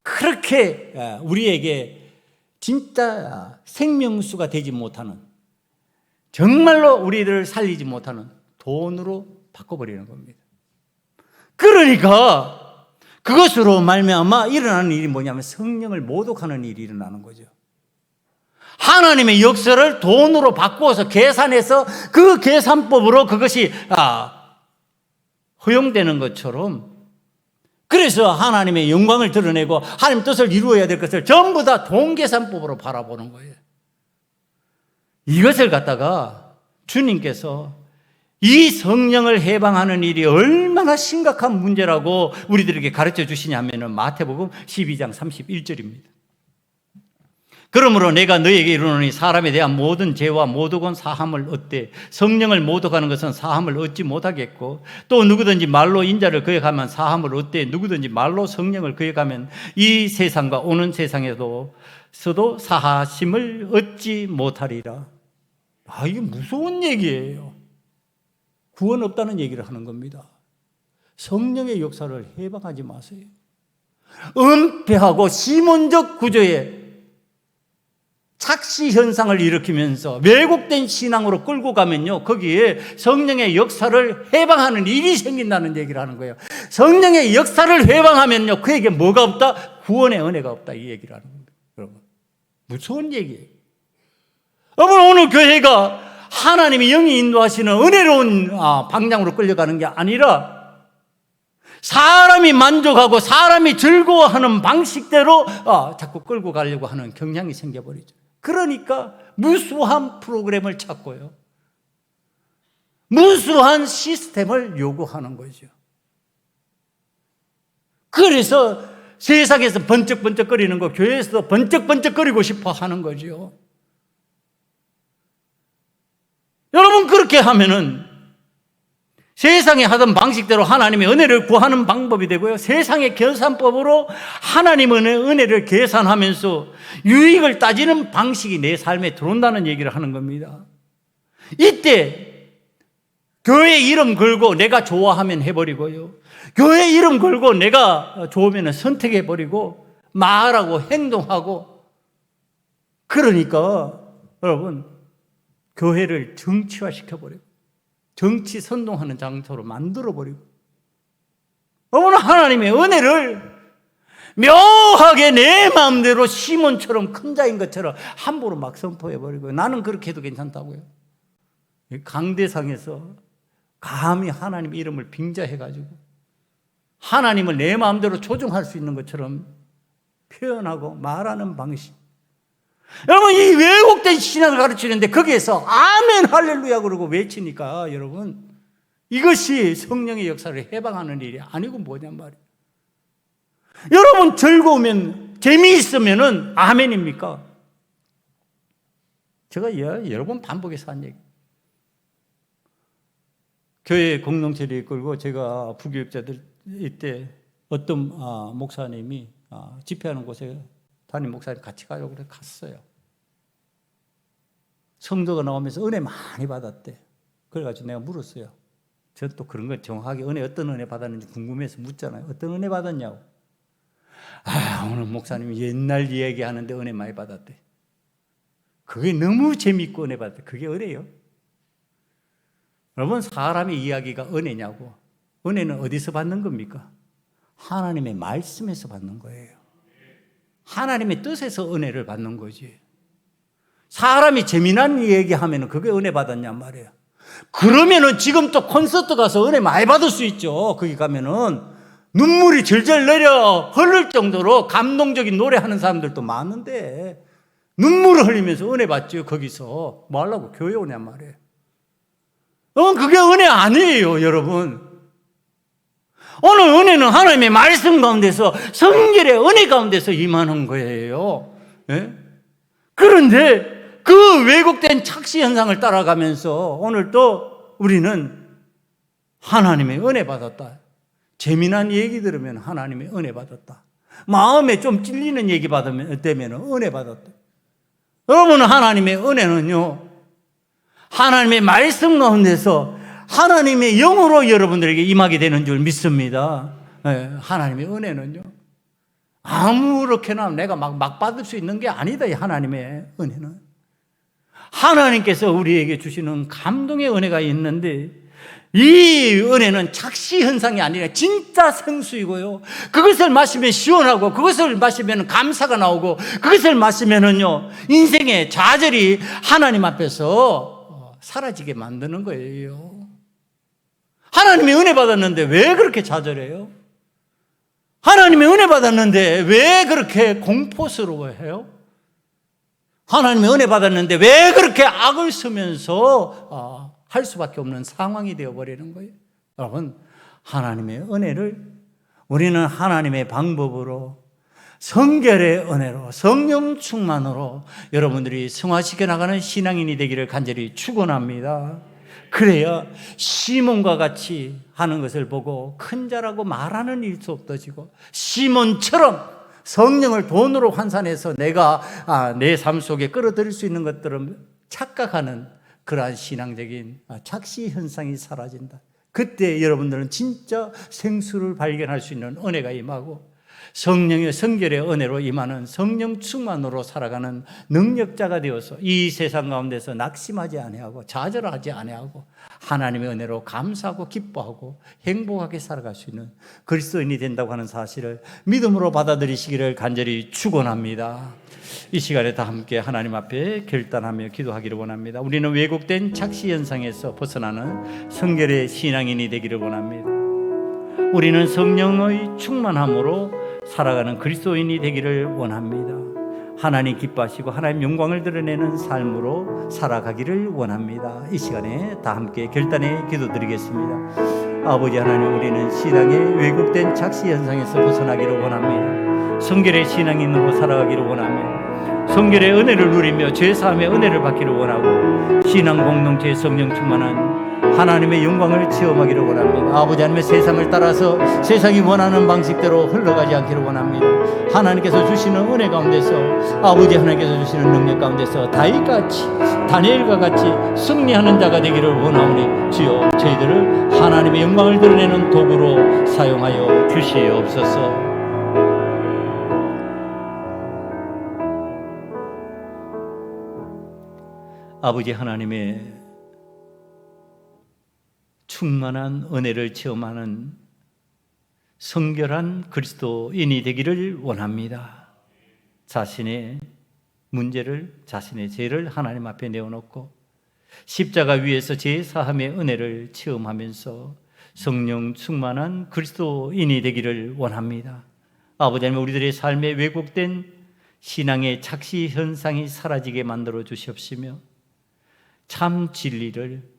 그렇게 우리에게 진짜 생명수가 되지 못하는, 정말로 우리들을 살리지 못하는 돈으로 바꿔버리는 겁니다. 그러니까 그것으로 말미암아 일어나는 일이 뭐냐면 성령을 모독하는 일이 일어나는 거죠. 하나님의 역사를 돈으로 바꾸어서 계산해서 그 계산법으로 그것이 허용되는 것처럼, 그래서 하나님의 영광을 드러내고 하나님 뜻을 이루어야 될 것을 전부 다 돈 계산법으로 바라보는 거예요. 이것을 갖다가 주님께서 이 성령을 해방하는 일이 얼마나 심각한 문제라고 우리들에게 가르쳐 주시냐면 마태복음 12장 31절입니다. 그러므로 내가 너에게 이르노니 사람에 대한 모든 죄와 모독은 사함을 얻되 성령을 모독하는 것은 사함을 얻지 못하겠고 또 누구든지 말로 인자를 거역하면 사함을 얻되 누구든지 말로 성령을 거역하면 이 세상과 오는 세상에서도 사하심을 얻지 못하리라. 이게 무서운 얘기예요. 구원 없다는 얘기를 하는 겁니다. 성령의 역사를 해방하지 마세요. 은폐하고 시몬적 구조에 착시 현상을 일으키면서 왜곡된 신앙으로 끌고 가면요, 거기에 성령의 역사를 해방하는 일이 생긴다는 얘기를 하는 거예요. 성령의 역사를 해방하면요, 그에게 뭐가 없다? 구원의 은혜가 없다, 이 얘기를 하는 겁니다. 여러분, 무서운 얘기예요. 여러분, 오늘 교회가 하나님이 영이 인도하시는 은혜로운 방향으로 끌려가는 게 아니라 사람이 만족하고 사람이 즐거워하는 방식대로 자꾸 끌고 가려고 하는 경향이 생겨버리죠. 그러니까 무수한 프로그램을 찾고요, 무수한 시스템을 요구하는 거죠. 그래서 세상에서 번쩍번쩍거리는 거 교회에서도 번쩍번쩍거리고 싶어 하는 거죠. 여러분, 그렇게 하면은 세상에 하던 방식대로 하나님의 은혜를 구하는 방법이 되고요, 세상의 계산법으로 하나님의 은혜를 계산하면서 유익을 따지는 방식이 내 삶에 들어온다는 얘기를 하는 겁니다. 이때 교회 이름 걸고 내가 좋아하면 해버리고요, 교회 이름 걸고 내가 좋으면 선택해버리고 말하고 행동하고, 그러니까 여러분, 교회를 정치화시켜버리고 정치 선동하는 장소로 만들어버리고, 어머나 하나님의 은혜를 묘하게 내 마음대로 시몬처럼 큰 자인 것처럼 함부로 막 선포해버리고, 나는 그렇게 해도 괜찮다고요. 강대상에서 감히 하나님 이름을 빙자해가지고 하나님을 내 마음대로 조종할 수 있는 것처럼 표현하고 말하는 방식, 여러분, 이 왜곡된 신앙을 가르치는데 거기에서 아멘 할렐루야 그러고 외치니까 여러분, 이것이 성령의 역사를 해방하는 일이 아니고 뭐냔 말이에요. 여러분, 즐거우면 재미있으면은 아멘입니까? 제가 여러 번 반복해서 한 얘기. 교회 공동체를 이끌고 제가 부교육자들 이때 어떤 목사님이 집회하는 곳에 담임 목사님 같이 가려고 그래 갔어요. 성도가 나오면서 은혜 많이 받았대. 그래가지고 내가 물었어요. 저 또 그런 걸 정확하게 어떤 은혜 받았는지 궁금해서 묻잖아요. 어떤 은혜 받았냐고. 오늘 목사님이 옛날 이야기하는데 은혜 많이 받았대. 그게 너무 재밌고 은혜 받았대. 그게 은혜예요? 여러분, 사람의 이야기가 은혜냐고. 은혜는 어디서 받는 겁니까? 하나님의 말씀에서 받는 거예요. 하나님의 뜻에서 은혜를 받는 거지. 사람이 재미난 얘기하면 그게 은혜 받았냔 말이에요. 그러면은 지금 또 콘서트 가서 은혜 많이 받을 수 있죠. 거기 가면은 눈물이 절절 내려 흐를 정도로 감동적인 노래하는 사람들도 많은데 눈물을 흘리면서 은혜 받죠. 거기서 뭐 하려고 교회 오냔 말이에요. 그게 은혜 아니에요, 여러분. 오늘 은혜는 하나님의 말씀 가운데서, 성결의 은혜 가운데서 임하는 거예요. 예? 그런데 그 왜곡된 착시 현상을 따라가면서 오늘 또 우리는 하나님의 은혜 받았다, 재미난 얘기 들으면 하나님의 은혜 받았다, 마음에 좀 찔리는 얘기 되면 은혜 받았다. 여러분, 하나님의 은혜는요, 하나님의 말씀 가운데서 하나님의 영으로 여러분들에게 임하게 되는 줄 믿습니다. 하나님의 은혜는요, 아무렇게나 내가 막 받을 수 있는 게 아니다. 이 하나님의 은혜는 하나님께서 우리에게 주시는 감동의 은혜가 있는데, 이 은혜는 착시 현상이 아니라 진짜 생수이고요, 그것을 마시면 시원하고, 그것을 마시면 감사가 나오고, 그것을 마시면은요 인생의 좌절이 하나님 앞에서 사라지게 만드는 거예요. 하나님의 은혜 받았는데 왜 그렇게 좌절해요? 하나님의 은혜 받았는데 왜 그렇게 공포스러워해요? 하나님의 은혜 받았는데 왜 그렇게 악을 쓰면서 할 수밖에 없는 상황이 되어버리는 거예요? 여러분, 하나님의 은혜를 우리는 하나님의 방법으로 성결의 은혜로 성령 충만으로 여러분들이 승화시켜 나가는 신앙인이 되기를 간절히 축원합니다. 그래야 시몬과 같이 하는 것을 보고 큰 자라고 말하는 일도 없어지고, 시몬처럼 성령을 돈으로 환산해서 내가 내 삶 속에 끌어들일 수 있는 것들을 착각하는 그러한 신앙적인 착시 현상이 사라진다. 그때 여러분들은 진짜 생수를 발견할 수 있는 은혜가 임하고, 성령의 성결의 은혜로 임하는 성령 충만으로 살아가는 능력자가 되어서 이 세상 가운데서 낙심하지 아니하고 좌절하지 아니하고 하나님의 은혜로 감사하고 기뻐하고 행복하게 살아갈 수 있는 그리스도인이 된다고 하는 사실을 믿음으로 받아들이시기를 간절히 축원합니다. 이 시간에 다 함께 하나님 앞에 결단하며 기도하기를 원합니다. 우리는 왜곡된 착시 현상에서 벗어나는 성결의 신앙인이 되기를 원합니다. 우리는 성령의 충만함으로 살아가는 그리스도인이 되기를 원합니다. 하나님 기뻐하시고 하나님 영광을 드러내는 삶으로 살아가기를 원합니다. 이 시간에 다 함께 결단의 기도드리겠습니다. 아버지 하나님, 우리는 신앙의 왜곡된 착시 현상에서 벗어나기를 원합니다. 성결의 신앙인으로 살아가기를 원합니다. 성결의 은혜를 누리며 죄사함의 은혜를 받기를 원하고, 신앙 공동체의 성령 충만한 하나님의 영광을 체험하기를 원합니다. 아버지 하나님의 세상을 따라서 세상이 원하는 방식대로 흘러가지 않기를 원합니다. 하나님께서 주시는 은혜 가운데서, 아버지 하나님께서 주시는 능력 가운데서 다윗같이, 다니엘과 같이 승리하는 자가 되기를 원하오니 주여, 저희들을 하나님의 영광을 드러내는 도구로 사용하여 주시옵소서. 아버지 하나님의 충만한 은혜를 체험하는 성결한 그리스도인이 되기를 원합니다. 자신의 문제를, 자신의 죄를 하나님 앞에 내어놓고 십자가 위에서 제사함의 은혜를 체험하면서 성령 충만한 그리스도인이 되기를 원합니다. 아버지 하나님, 우리들의 삶에 왜곡된 신앙의 착시 현상이 사라지게 만들어 주시옵시며, 참 진리를,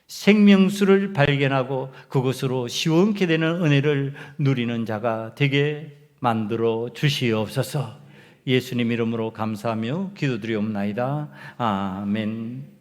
생명수를 발견하고 그것으로 시원케 되는 은혜를 누리는 자가 되게 만들어 주시옵소서. 예수님 이름으로 감사하며 기도드리옵나이다. 아멘.